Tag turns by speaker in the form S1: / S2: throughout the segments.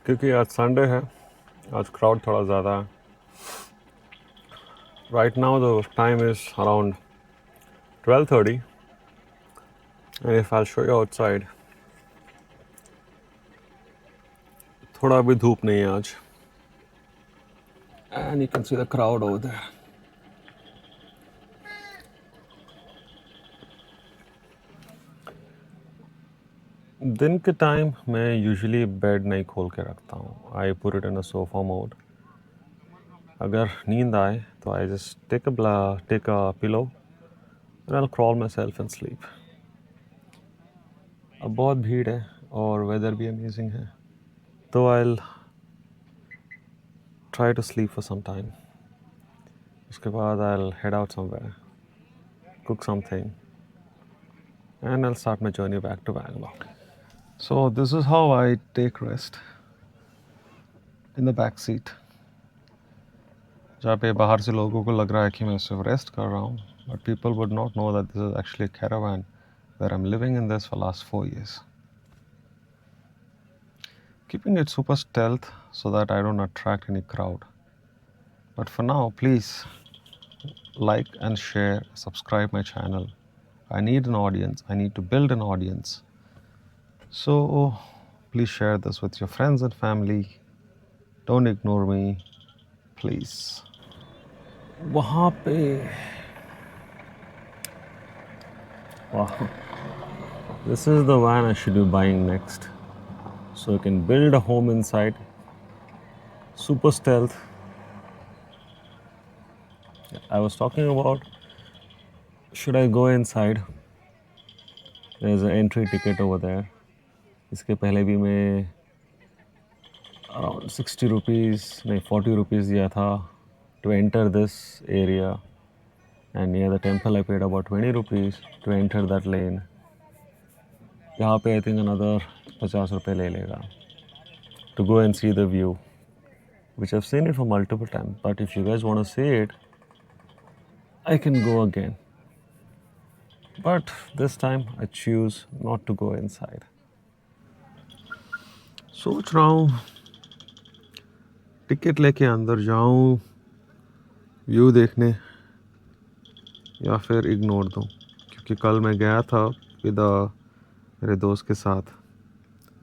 S1: क्योंकि आज संडे है, आज क्राउड थोड़ा ज़्यादा है। Right now the time is around 12:30 and if I'll show you outside, थोड़ा भी धूप नहीं है आज and you can see the crowd over there. दिन के टाइम मैं यूजुअली बेड नहीं खोल के रखता हूँ। I put it in a sofa mode. अगर नींद आए तो I just take a pillow and I'll crawl myself and sleep. अब बहुत भीड़ है और वेदर भी अमेजिंग है, तो I'll try to sleep for some time. उसके बाद I'll head out somewhere, cook something, and I'll start my journey back to Bangalore. So this is how I take rest, in the back seat. जहाँ पे बाहर से लोगों को लग रहा है कि मैं सिर्फ रेस्ट कर रहा हूँ, but people would not know that this is actually a caravan where I'm living in this for last 4 years. Keeping it super stealth so that I don't attract any crowd. But for now, please like and share, subscribe my channel. I need an audience. I need to build an audience. So please share this with your friends and family. Don't ignore me, please. वहाँ पे wow, this is the van I should be buying next. So you can build a home inside. Super stealth. I was talking about, should I go inside? There's an entry ticket over there. इसके पहले भी मैं around 60 rupees, नहीं 40 rupees दिया था to enter this area, and near the temple I paid about 20 rupees to enter that lane. यहाँ पे I think another 50 रुपये ले लेगा to go and see the view, which I've seen it for multiple times. But if you guys want to see it, I can go again. But this time I choose not to go inside. सोच रहा हूँ ticket लेके अंदर जाऊँ view देखने या फिर ignore दूँ, क्योंकि कल मैं गया था विद मेरे दोस्त के साथ.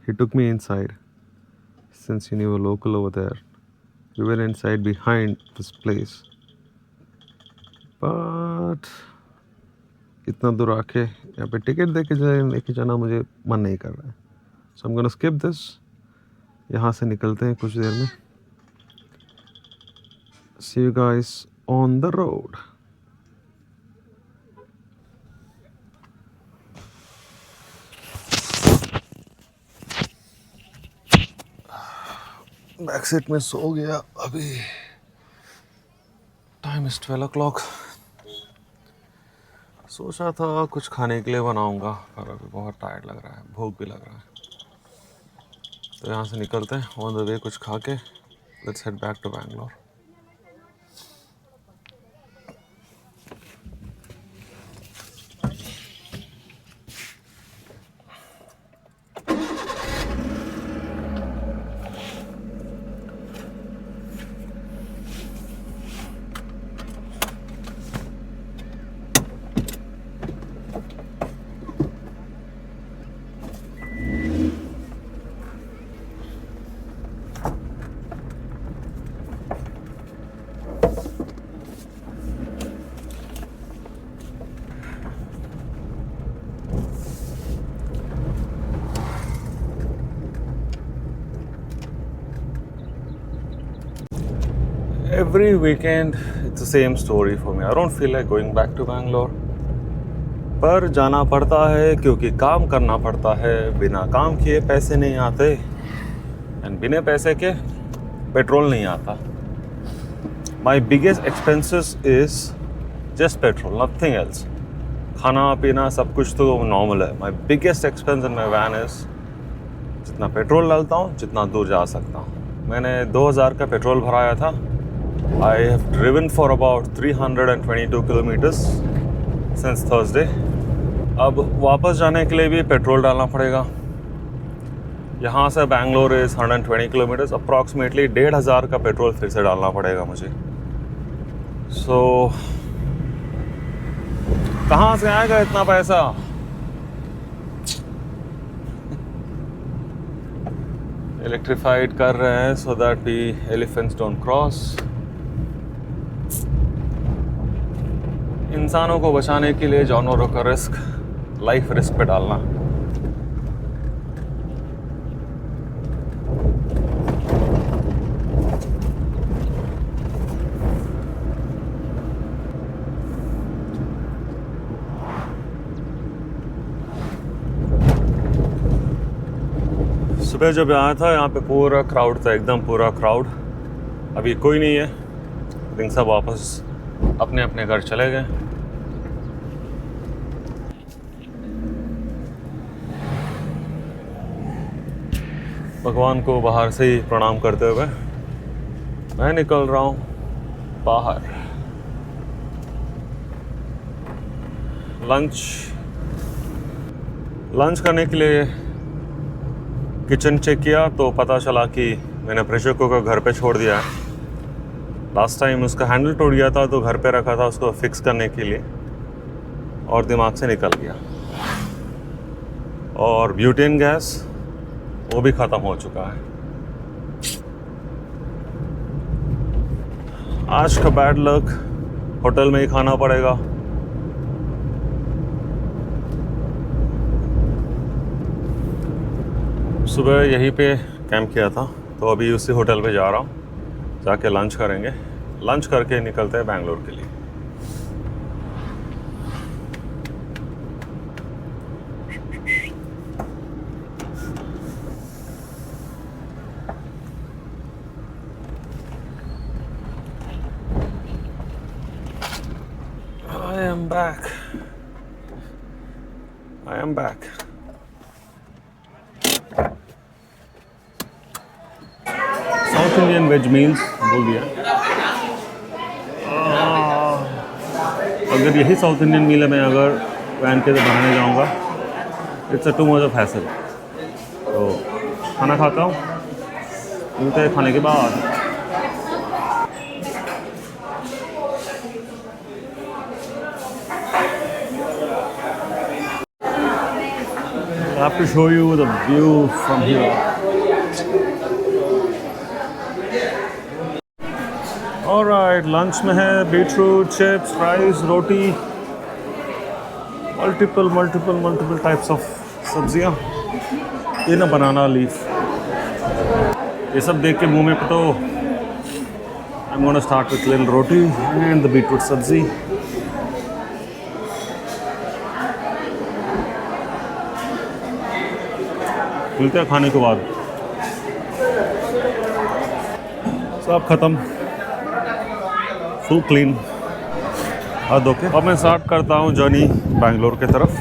S1: He took me inside since he knew a local over there. We were inside behind this place. But इतना दूर आके यहाँ पे टिकट लेके जाना मुझे मन नहीं कर रहा है. So I'm gonna skip this. यहाँ से निकलते हैं कुछ देर में. See you guys on the road. Back seat में सो गया. अभी टाइम इज 12 o'clock. सोचा था कुछ खाने के लिए बनाऊंगा, पर अभी बहुत टायर्ड लग रहा है, भूख भी लग रहा है. तो यहाँ से निकलते हैं ऑन द वे कुछ खा के. Let's head back to Bangalore. Every weekend it's the same story for me. I don't feel like going back to Bangalore. पर जाना पड़ता है क्योंकि काम करना पड़ता है. बिना काम किए पैसे नहीं आते, एंड बिना पैसे के पेट्रोल नहीं आता. My biggest expenses is just petrol, nothing else. खाना पीना सब कुछ तो नॉर्मल है. My biggest expense in my van is जितना पेट्रोल डालता हूँ, जितना दूर जा सकता हूँ. मैंने 2000 का पेट्रोल भराया था. I have driven for about 322 kilometers since Thursday. अब वापस जाने के लिए भी पेट्रोल डालना पड़ेगा. यहाँ से बैंगलोर इज़ 120 किलोमीटर्स, अप्रॉक्सीमेटली 1,500 का पेट्रोल फिर से डालना पड़ेगा मुझे। सो कहाँ से आएगा इतना पैसा? इलेक्ट्रीफाइड कर रहे हैं so that we elephants don't cross. इंसानों को बचाने के लिए जानवरों का रिस्क, लाइफ रिस्क पे डालना। सुबह जब आया था यहाँ पे पूरा क्राउड था, एकदम पूरा क्राउड। अभी कोई नहीं है, लेकिन सब वापस अपने अपने घर चले गए। भगवान को बाहर से ही प्रणाम करते हुए मैं निकल रहा हूँ बाहर। लंच करने के लिए किचन चेक किया तो पता चला कि मैंने प्रेशर कुकर घर पे छोड़ दिया है। लास्ट टाइम उसका हैंडल टूट गया था तो घर पे रखा था उसको फिक्स करने के लिए, और दिमाग से निकल गया। और ब्यूटेन गैस वो भी ख़त्म हो चुका है। आज का बैड लक, होटल में ही खाना पड़ेगा। सुबह यहीं पे कैंप किया था तो अभी उसी होटल पे जा रहा हूँ, जाके लंच करेंगे। लंच करके निकलते हैं बैंगलोर के लिए। I am back. South Indian veg meals बोल दिया। अगर यही साउथ इंडियन मील है, मैं अगर वैन के बनाने जाऊंगा, it's a too much of hassle. तो खाना खाता हूँ, मिलते हैं खाने के बाद। I have to show you the view from here. Alright, lunch में है beetroot chips, rice, roti, multiple types of सब्जियाँ। ये ना बनाना लीफ, ये सब देख के मुंह में तो I'm gonna start with little roti and the beetroot सब्जी। मिलते हैं खाने के बाद। सब खत्म, फुल क्लीन, हाथ धो के अब मैं स्टार्ट करता हूँ जर्नी बैंगलोर के तरफ।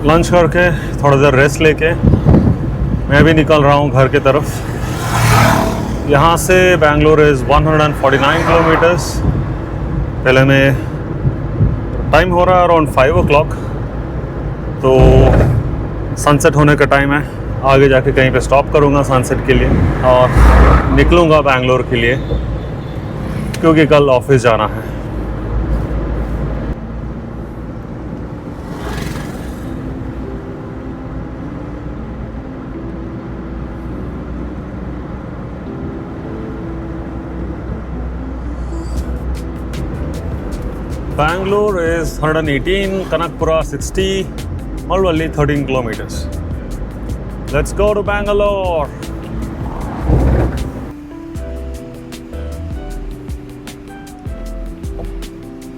S1: लंच करके थोड़ा देर रेस्ट लेके मैं भी निकल रहा हूँ घर की तरफ। यहाँ से बैंगलोर इज़ 149 किलोमीटर्स। पहले मैं टाइम हो रहा है अराउंड 5 o'clock, तो सनसेट होने का टाइम है। आगे जाके कहीं पे स्टॉप करूँगा सनसेट के लिए और निकलूँगा बैंगलोर के लिए, क्योंकि कल ऑफिस जाना है। Bangalore is 118, Kanakpura 60, Malvalli 13 kilometers. Let's go to Bangalore.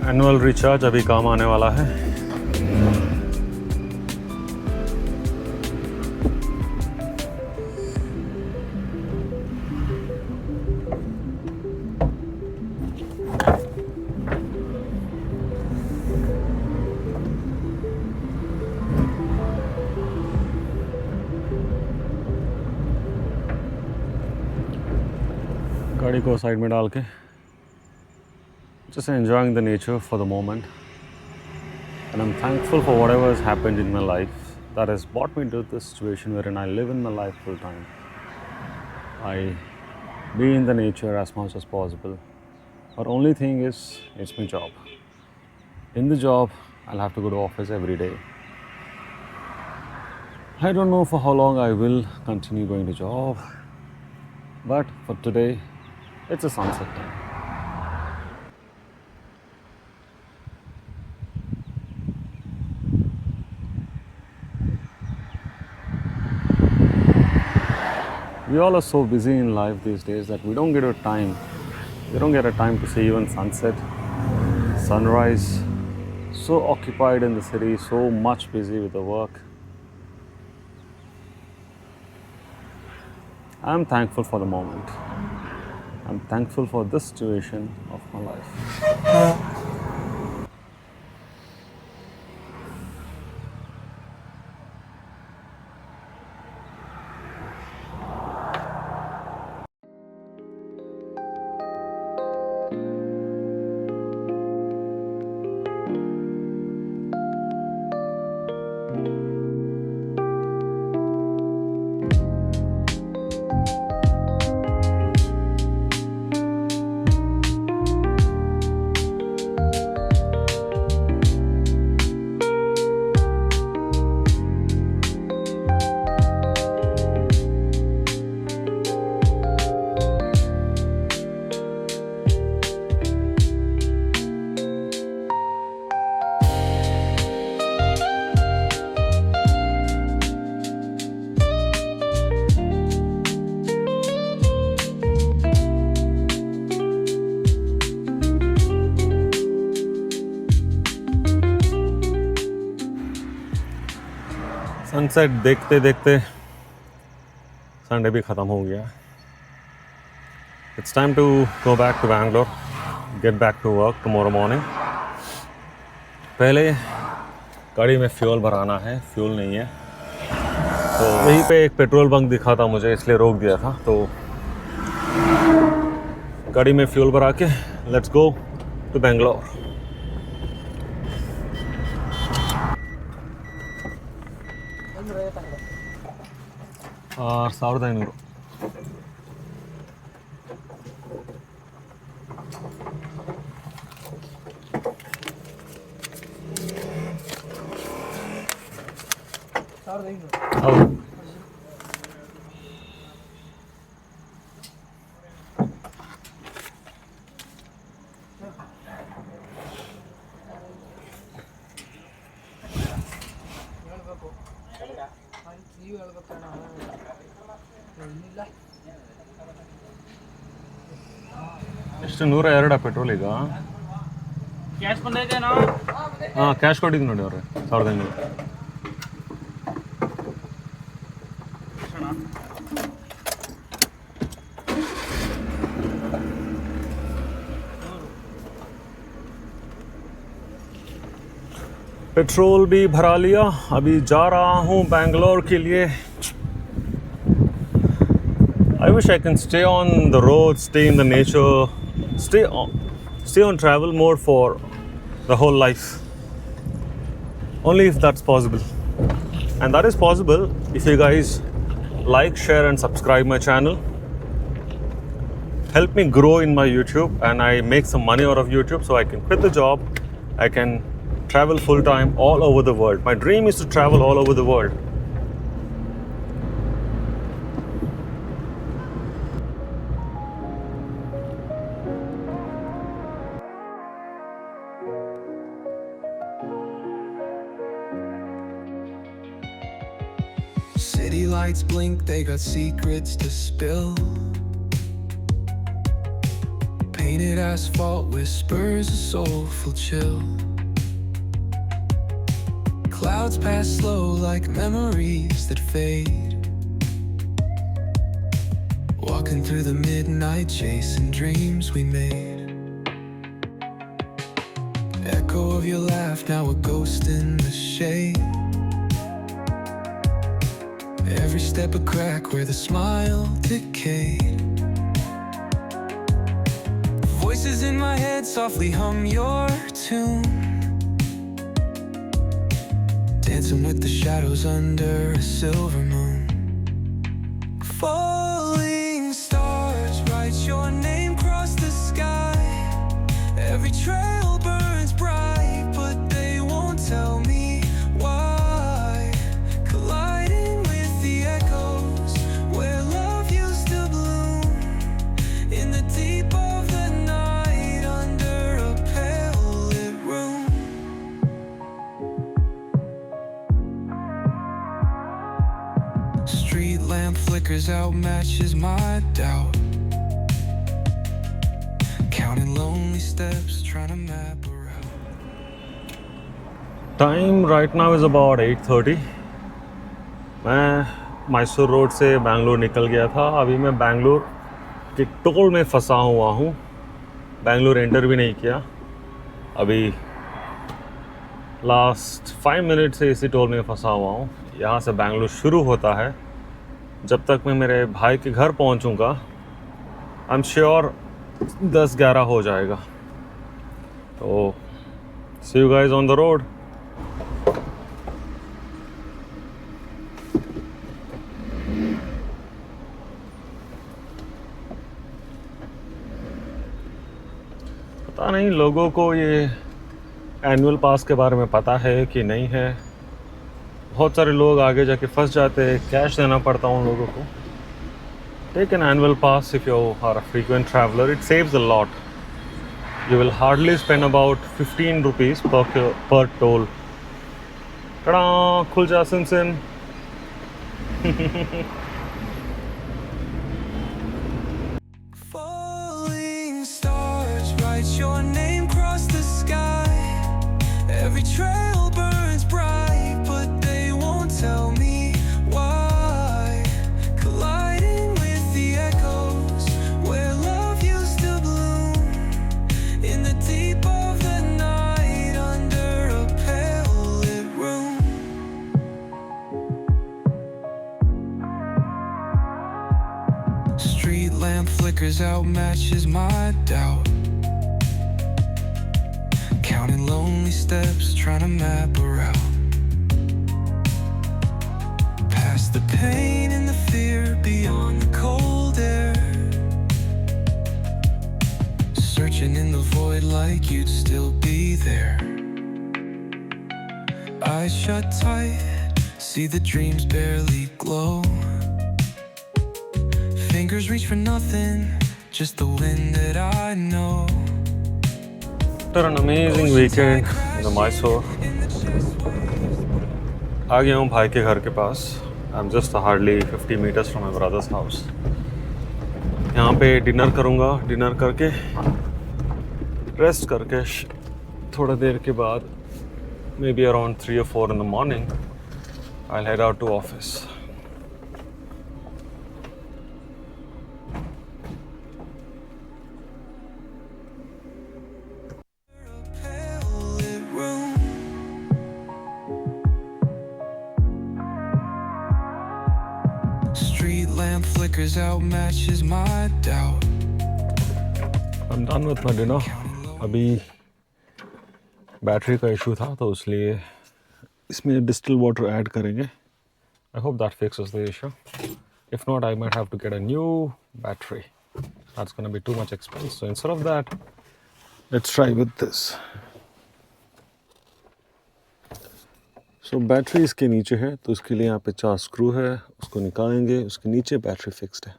S1: Annual recharge अभी काम आने वाला है. गाड़ी को साइड में डाल के just enjoying the nature for the moment, and I'm thankful for whatever has happened in my life that has brought me to this situation wherein I live in my life full time. I be in the nature as much as possible, but only thing is it's my job. In the job I'll have to go to office every day. I don't know for how long I will continue going to job, but for today it's a sunset time. We all are so busy in life these days that we don't get a time. We don't get a time to see even sunset, sunrise. So occupied in the city, so much busy with the work. I'm thankful for the moment. I'm thankful for this situation of my life. Sunset देखते देखते Sunday भी ख़त्म हो गया. It's time to go back to Bangalore, get back to work tomorrow morning. पहले गाड़ी में fuel भराना है, फ्यूल नहीं है, तो वहीं पे एक पेट्रोल बंक दिखा था मुझे, इसलिए रोक दिया था. तो गाड़ी में फ्यूल भरा के लेट्स गो टू बैंगलोर. और 1500. ಹೌದು. ಎಷ್ಟು 102 ಪೆಟ್ರೋಲ್ ಈಗ?
S2: ಕ್ಯಾಶ್ ಬಂದೈತೇನೋ?
S1: ಹಾಂ, ಕ್ಯಾಶ್ ಕೊಟ್ಟಿದ್ದು ನೋಡಿ ಅವ್ರೆ 1500. पेट्रोल भी भरा लिया, अभी जा रहा हूँ बैंगलोर के लिए. I wish I can stay on the road, stay in the nature, stay on travel mode for the whole life. Only if that's possible. And that is possible if you guys like, share and subscribe my channel. Help me grow in my YouTube and I make some money out of YouTube so I can quit the job. I can travel full time all over the world. My dream is to travel all over the world.
S3: City lights blink, they got secrets to spill. Painted asphalt whispers a soulful chill. Clouds pass slow like memories that fade. Walking through the midnight, chasing dreams we made. Echo of your laugh, now a ghost in the shade. Every step a crack where the smile decayed. Voices in my head softly hum your tune, dancing with the shadows under a silver moon. Falling stars write your name across the sky. Every trail burns bright, but they won't tell me why. Colliding with the echoes where love used to bloom, in the deep of the night under a pale lit room. Street lamp flickers out, matches my doubt. Counting lonely steps, trying to map a route.
S1: Time right now is about 8:30. मैं Mysore road से बैंगलोर निकल गया था. अभी मैं बैंगलोर के toll में फंसा हुआ हूँ. बैंगलोर एंटर भी नहीं किया. अभी लास्ट 5 मिनट से इसी टोल में फंसा हुआ हूँ. यहाँ से बैंगलोर शुरू होता है. जब तक मैं मेरे भाई के घर पहुँचूँगा, आई एम श्योर 10-11 हो जाएगा. तो see you guys on the road. पता नहीं लोगों को ये एनुअल पास के बारे में पता है कि नहीं है. बहुत सारे लोग आगे जाके फंस जाते हैं. कैश देना पड़ता उन लोगों को. Take an annual pass if you are a frequent traveller. It saves a lot. You will hardly spend about 15 rupees per toll. Ta-da! Khul ja Simpson.
S3: Falling stars write your name across the sky. Every trail burns bright, but they won't tell me why. Colliding with the echoes where love used to bloom, in the deep of the night under a pale lit room. Street lamp flickers out, matches my doubt. Counting lonely steps, trying to map a route. Past the pain and the fear, beyond the cold air. Searching in the void like you'd still be there. Eyes shut tight, see the dreams barely glow. Fingers reach for nothing, just the wind that I know.
S1: After an amazing weekend in the Mysore, आ गया हूँ भाई के घर के पास. I am just hardly 50 meters from my brother's house. यहाँ पे डिनर करूँगा. डिनर करके रेस्ट करके थोड़ा देर के बाद may be around 3 or 4 in the morning I'll head out to office.
S3: Pale lit room. Street lamp flickers out, matches my doubt.
S1: I'm done with my dinner. अभी battery का issue था तो इसलिए इसमें डिस्टिल वाटर ऐड करेंगे. I hope that fixes the issue. If not, I might have to get a new battery. That's going to be too much expense. So instead of that, let's try with this. So battery इसके नीचे है तो इसके लिए यहाँ पे 4 screw है. उसको निकालेंगे. उसके नीचे बैटरी फिक्स्ड है.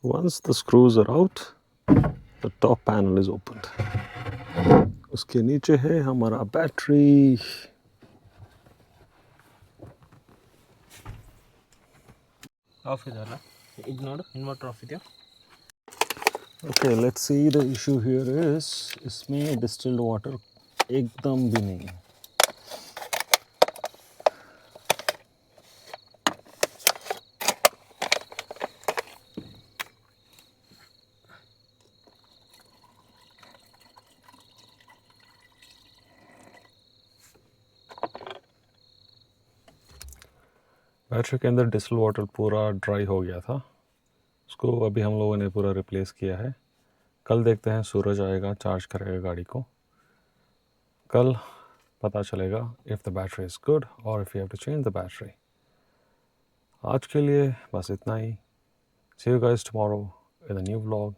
S1: Once the screws are out, top panel is open, उसके नीचे है हमारा बैटरी।
S2: ಆಫ್ ಇದೆಯಲ್ಲ ಇದು ನೋಡು ಇನ್ವರ್ಟರ್ ಆಫ್ ಇದೆಯಾ
S1: okay let's see the issue here is इसमें डिस्टिल्ड वाटर एकदम भी नहीं है। बैटरी के अंदर डिस्टिल वाटर पूरा ड्राई हो गया था, उसको अभी हम लोगों ने पूरा रिप्लेस किया है। कल देखते हैं, सूरज आएगा, चार्ज करेगा गाड़ी को, कल पता चलेगा if the battery is good और if you have to change the battery. आज के लिए बस इतना ही। See you guys tomorrow in a new vlog.